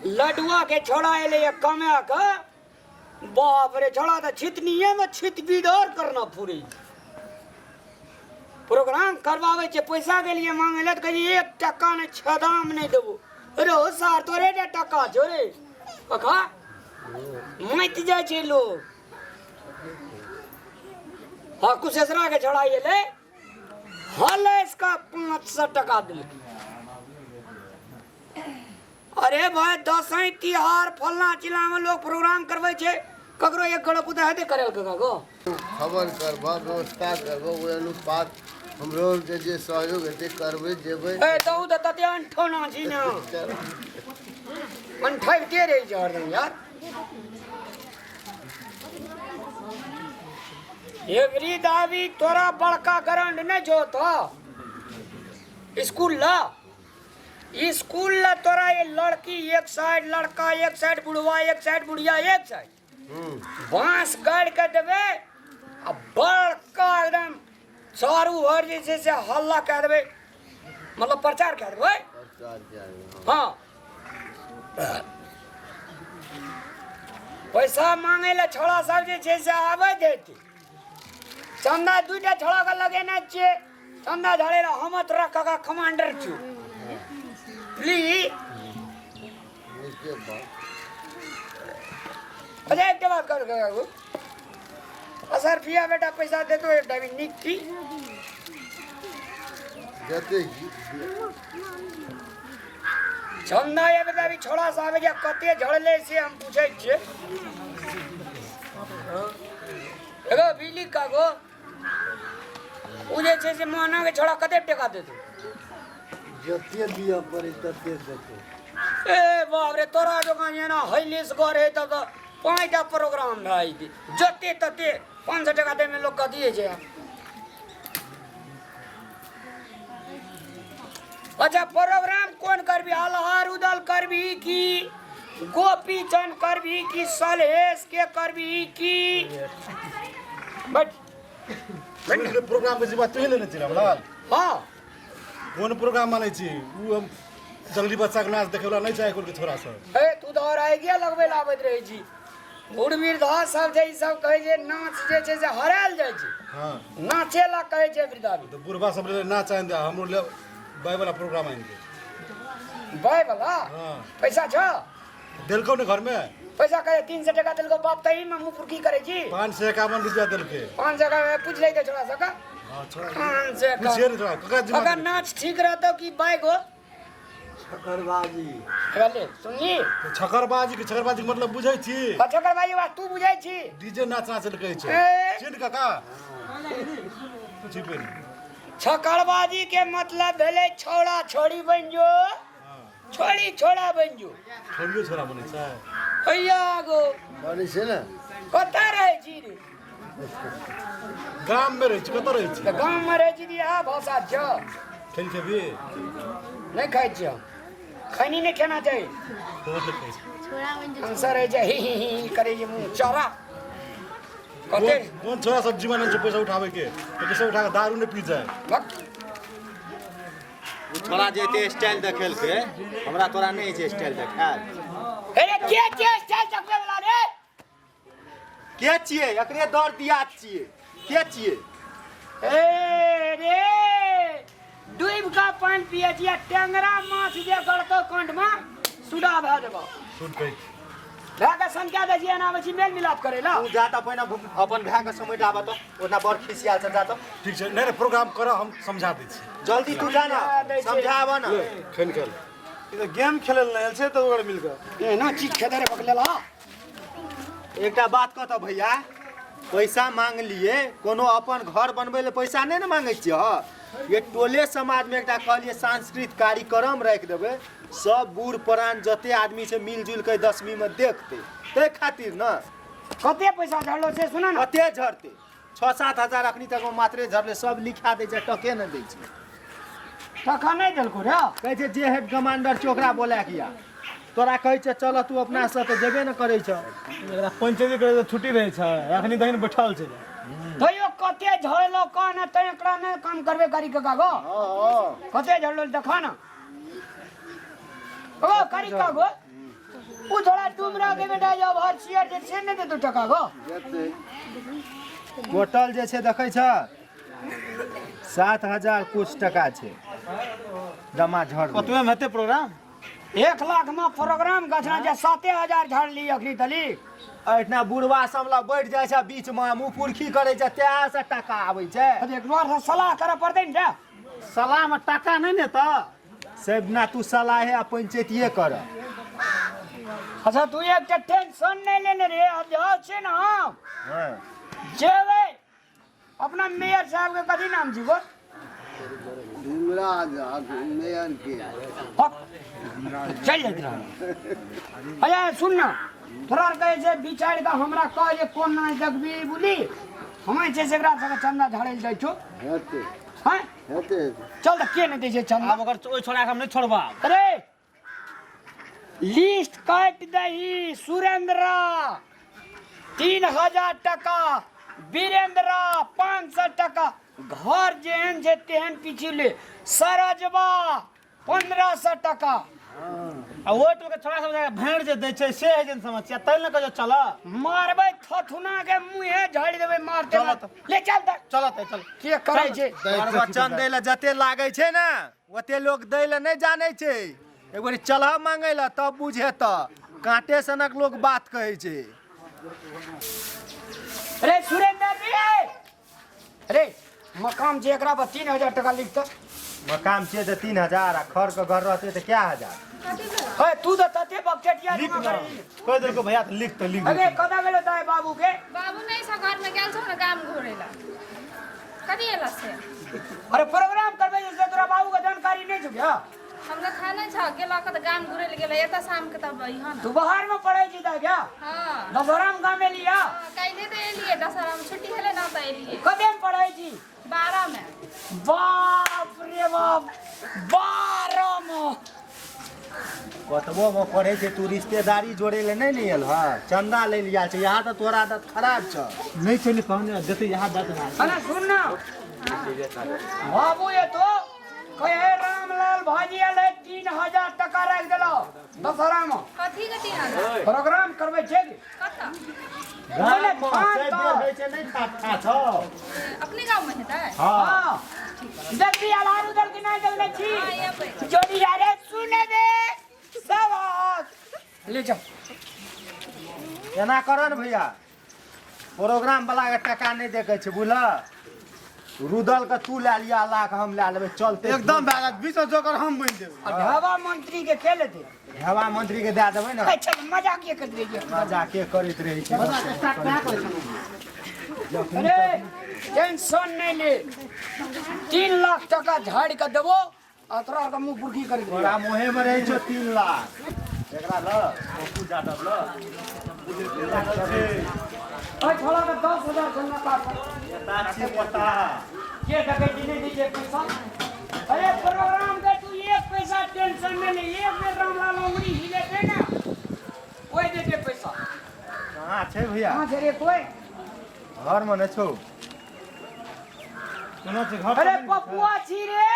लडुआ के छोड़ा एले ये कमा का बाप रे छोड़ा तो छितनीये में छित बिदर करना पूरी प्रोग्राम करवावे छे पैसा के लिए मांगे ले तो कही 1 टका ने छदाम नहीं देबो अरे हो सार तोरे दे टका जो रे कखा मत जाय छे लोग हाँ कुछ ऐसा के चढ़ाइए ले हल इसका 500 टका दिल अरे भाई दसई तिहार फलना चिला में लोग प्रोग्राम करवे छे ककरो एक गड़ पुता है करल गो खबर करबा व्यवस्था करबो ओय अनुपात हमरो के जे सहयोग हेते करबे जेबे ए तो तते अंठोना छी ना अंठाई के रे जर्दन यार एगरी दावी तोरा बड़का ग्राउंड ने जो तो स्कूल ला तोरा ये लड़की एक साइड लड़का एक साइड बुढ़वा एक साइड बुढ़िया एक साइड बांस गाड़ के देवे अब बड़का एकदम चारू ओर जैसे से हल्ला कह देवे मतलब प्रचार कह देवे हाँ पैसा मांगे ला छोड़ा सब जैसे आवे देती चंदा दुटा छोड़ा का लगे ना चे चंदा झाड़े ला हम तोरा काका कमांडर छु प्लीज अरे एक बात कर गो असर फिया बेटा पैसा दे तो एक डाबी निक थी देते चंदा ये बेटा भी छोड़ा सा आवे क्या कते झड़ले से हम पूछे छे एगो बिजली का गो उजे छे से माना के छोड़ा कते टका दे तू जते दिया पड़े तते देते ए बाप रे तोरा जो का ना हइलिस करे त 5टा प्रोग्राम भाई दी जते तते 500 टका दे में लोग का दिए छे अच्छा प्रोग्राम कौन करबी अलहार उदल करबी की गोपी चंद करबी की सलहेश के करबी की बट प्रोग्राम के जी बात तो लेने छी रामलाल हां कौन प्रोग्राम माने छी उ हम जंगली बच्चा के नाच देखेला नहीं चाहे कोई थोड़ा सा ए तू तो और आइ गया लगबे लाबत रहे छी उड़मीर धा सब जे सब कहे जे नाच जे छे से हराल जाय छै हां नाचेला कहे छै वृदावी तो बुढ़वा सब ले नाच आइन दे हमरो ले बाय वाला प्रोग्राम आइन दे बाय वाला हां पैसा छ देलको ने घर में पैसा कहे 300 टका देलको बाप तई में मुपुर की करे छी 551 रुपया देलके 500 का पूछ ले छोड़ा सका हां छोड़ा 500 का शेर थोड़ा कका जी अगर नाच ठीक रहता कि बाइक हो छकरबाजी हेले सुनी छकरबाजी के मतलब बुझै छी छकरबाजी बात तू बुझै छी डीजे नाच नाच कहै छै ए। चिन काका कुछ पे छकरबाजी के मतलब भेले छोड़ा छोड़ी बन जो छोड़ी छोड़ा बन जो छोड़ियो छोरा बनै छै हैया गो बने छै ना कता रहे छी रे गाम में रहै छी कत रहै छी त गांव में रहे छी रे आ भाषा छ खेल खेबी नहीं खाइ छी खैनी नहीं खाना चाहिए आंसर है जे ही करे जे मुंह चौरा कते कौन छोरा सब्जी माने जो पैसा उठावे के तो पैसा उठा के दारू ने पी जाए भक तोरा जे ते स्टाइल देखेल के हमरा तोरा नहीं छै स्टाइल देखाल अरे के स्टाइल चकवे वाला रे के छिए एकरे दौड़ दिया छिए के छिए ए रे डूब का पानी पिए छिया टेंगरा माछ जे गड़तो कंठ में सुडा भ देबो सुन कहि भए के संख्या दे छिया ना बची मेल मिलाप करेला तू जाता पहिना अपन भाय के समय आबा तो ओना बड़ खिसियाल से जाता ठीक छै नहीं प्रोग्राम कर हम समझा दै छी जल्दी तू जाना समझावा ना खेल खेल ई तो गेम खेलल नहीं छै तो ओकर मिल के ए ना चीज खेदरे पकलेला एकटा बात कहता भैया पैसा मांग लिए कोनो अपन घर बनबै ले पैसा नहीं ना मांगे छियै ये टोले समाज में एकटा कहलिए सांस्कृतिक कार्यक्रम रख देबे सब बूढ़ पुरान जते आदमी से मिलजुल के 10वीं में देखते ते खातिर ना कते पैसा झड़लो से सुना ना कते झड़ते 6-7 हजार अखनी तक में मात्रे झड़ले सब लिखा दे छै टके न दै छै टका नहीं देलको रे कहै छै जे हेड कमांडर चोकरा बोला किया तोरा कहै छै चल तू अपना से तो जेबे न करै छ एकरा पंचायती करे तो छुट्टी रहे छै अखनी दहिन बैठल छै तैयो कते झड़लो कन त एकरा ने काम करबे करी के कागो कते झड़लो देखा ना ओ करी कागो उ थोड़ा डुमरा के बेटा जब हर शेयर जे से ने दे 2 टका गो देते टोटल जे छै देखै छ 7,000 कुछ टका छै जमा झड़ कतबे में हेतै प्रोग्राम 1 लाख में प्रोग्राम गछना जे 7,000 झाड़ ली अखनी तली एठना बुढ़वा समला बैठ जाइ छै बीच में मुंह पुरखी करे छै त्या से टका आबै छै एक बार से सलाह करे पड़तै ने सलाह में टाका नहीं ने त से बिना तू सलाहे आ पंचायतिए कर अच्छा तू एक टेंशन नहीं लेने रे अब जाओ छे ना हाँ। जेवे अपना मेयर साहब के कथी नाम छी गो डुमरा जा मेयर के चल जात रहा अरे सुन ना थोड़ा कहे से बिचार का हमरा कह जे कोन ना जगबी बुली हमें छे सेकरा से चंदा झाड़े दै छो हेते हैं हेते चल त के नहीं दै छे चंदा अब अगर ओइ छोड़ा के हम नहीं छोड़बा अरे लिस्ट काट दही सुरेंद्र 3,000 टका वीरेंद्र 500 टका घर जेहन जे तेहन पिछले सरजबा 1,500 टका आ वो तो के छोड़ा सब जगह भेड़ जे दै छै से है जन समस्या तै न कह चल मारबे थथुना के मुंहे झाड़ देबे मारते चलो तो। ले चल त चलत चल के करे छे और वचन दै ला जते लागे छै ना ओते लोग दै ला नहीं जाने छै एक बार चलह मांगे ला तब बुझे त कांटे सनक लोग बात कहे छै अरे सुरेंद्र रे अरे मकाम जे एकरा पर 3,000 टका लिख त मकाम छै त 3,000 आ खर के घर रहते त क्या हजार है तू तो तते बकचटिया लिख ना कह दे को भैया तो लिख अरे कदा गेलो दाई बाबू के बाबू नहीं सा घर में गेल छौ ना काम घोरेला कदी एला से अरे प्रोग्राम करबे से तोरा बाबू के जानकारी नहीं छ क्या हमरा खाना छ गेला के त काम घोरेल गेला एता शाम के तब इहन तू बाहर में पढ़े छी दा क्या हां दशहरा में गामे लिया काइले त एलिए दशहरा में छुट्टी हेले ना त एलिए कदे में पढ़े छी 12 में बाप रे बाप 12 में कतबो में पढ़े छै तू रिश्तेदारी जोड़े ले नहीं लियल ह चंदा ले लिया छै यहाँ तो तोरा आदत खराब छ नहीं चली कहने देते यहाँ बात ना अरे सुन ना बाबू ये तो कहे रामलाल भाजी ले 3,000 टका रख देलो दशहरा में कथी के 3000 प्रोग्राम करबे छै कत गाँव में से देर होइ छै नहीं खाता छ अपने गांव में हेतै हां हां देखी आलार उधर की नहीं देले छी हां ये पे जोड़ी यारे सुने दे सब ले जाओ एना करन भैया प्रोग्राम वाला के टका नहीं देखे छै बुझल रुदल के तू ले लिया लाख हम ले लेबे चलते एकदम भागा 20 जोकर हम बन देब अब हवा मंत्री के के लेते हवा मंत्री के दे देबै ना अच्छा मजाक ये कर दीजिए मजाक के करैत रहै छै अरे टेंशन नहीं ले 3 लाख टका झाड़ के देबो अतरा के मुंह बुर्खी कर दे तोरा मोहे में रहै छौ 3 लाख एकरा ल पप्पू जादव ल ओए छोड़ा के 10,000 चंदा काट एता छी पता के टके दिने दीजिए पैसा अरे प्रोग्राम के तू एक पैसा टेंशन में ले एक में रामलाल उंगली हिले दे ना कोई दे पैसा कहां छै भैया कहां छै रे कोई घर में न छौ कोनो से घर अरे पप्पुआ छी रे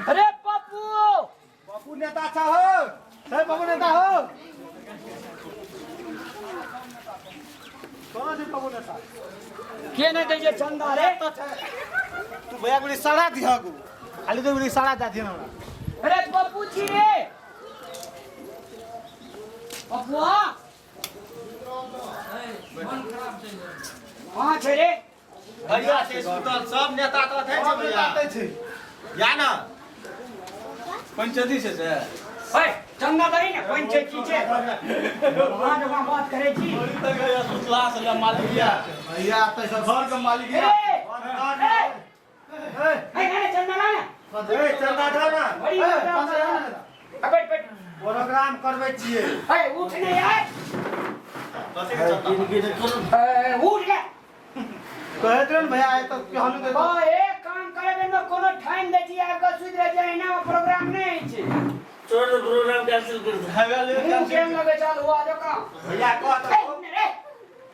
अरे पप्पू पप्पू नेता छ हो सही बाबू नेता हो कौन से बाबू नेता के नहीं दे चंदा रे तू भैया गुली साड़ा दिया को खाली तो गुली साड़ा जाती है हमरा अरे पप्पू छी रे पप्पुआ कहाँ छै रे भैया से सुतल सब नेता तो थे छै भैया छै या ना पंचायती से ओए चंदा दई ना पंचायत की छै वहां जब बात करे छी क्लास या मालिक भैया पैसा घर का मालिक ए चंदा ला ना ए चंदा दे ना बड़ी अबे बैठ प्रोग्राम करबै छियै ए उठ नहीं आए उठ ले कहत रन भैया आए तो कहलु दे ओ एक काम करे में कोनो टाइम दे छी आके सुध रह जाए ना प्रोग्राम नहीं छै छोड़ दे प्रोग्राम कैंसिल कर दे हवा ले केम लगे चालू हुआ जो काम भैया कह ए तो रे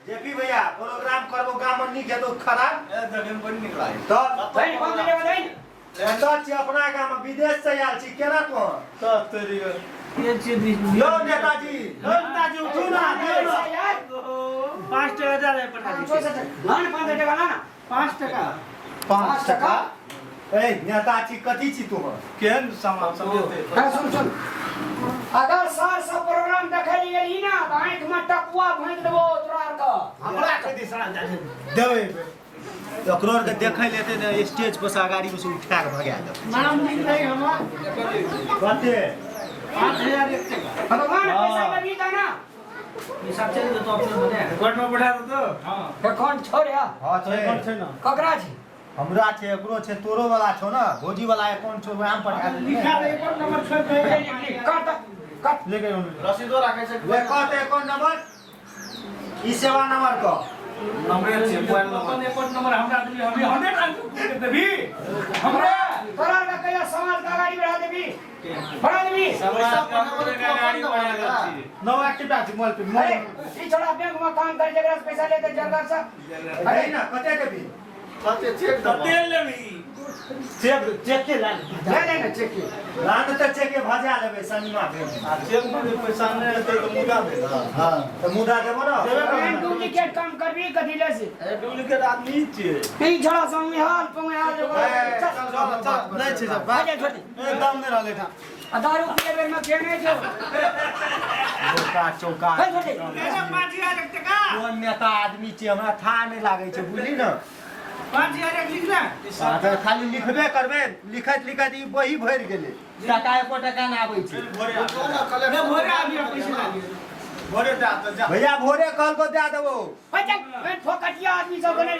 जेपी भैया प्रोग्राम करबो गाम में नहीं के तो खराब ए देखन बन निकला तो भाई कौन दे भाई एतऽ छी अपना गाम विदेश से आयल छी केना को ये चीज यो नेताजी नेताजी उठू ना देव ना 5 टका दे रहे पठा दीजिए धान 5 टका ला ना 5 टका 5 टका ए नेताजी कथी छी तुम केहन सामान सब देते हाँ, सुन अगर सर सब प्रोग्राम देखे लिए ही ना तो आंख में टकुआ भोंक देबो तोरा आर का हमरा कथी सड़ा देवे ओकरो के देखै लेते ने स्टेज पर से अगाड़ी में से उठा के भगा दे नाम नहीं हमरा कते 5000 एक टका भगवान पैसा लगी था ना ये सब चल तो ऑप्शन बने कोर्ट में बैठा दो तो हां के कौन छोड़या हां छै ना ककरा छी हमरा छै एकरो छै तोरो वाला छौ ना भोजी वाला अकाउंट छौ वहां पर पठा दे लिखा दे अकाउंट नंबर छोड़ दे कट कट लेके रसीदो रखे छै वे कहते अकाउंट नंबर ई सेवा नंबर को नंबर छै मोबाइल नंबर अकाउंट नंबर हमरा देबी हम 100 देबी हमरा तोरा का कहिया समाज का गाड़ी बढ़ा देबी बढ़ा देबी समाज का गाड़ी बढ़ा दे नो एक्टिव আছে मोबाइल पे अरे ई छोड़ा बैंक में काम कर जगह से पैसा लेते जगह से अरे ना कते देबी कते चेक दबा लेबी चेक के ला ले चेक की लान त चेक के भजा लेबे शनिवार के आ चेक में पैसा नहीं रहते तो मुदा दे हां त मुदा देबो ना बैंक डुप्लीकेट काम करबी कथी ले से डुप्लीकेट आदमी छिए ई छोड़ा संग हाल पंग हाल जगह नहीं छै सब बाजे छोड़ी एकदम नहीं रहले था दारू पिए बेर में केने जो चौका है छोड़ी 5000 टका कोन नेता आदमी छै हमरा था नहीं लागे छै बुझली न 5000 लिख ले साथे खाली लिखबे करबे लिखत लिखत ई बही भरि गेलै टका एको टका न आबै छै भोरे आबी पैसा लागी भोरे दे भैया भोरे कल को दे देबो बच्चा मैं फोकटिया आदमी सब बने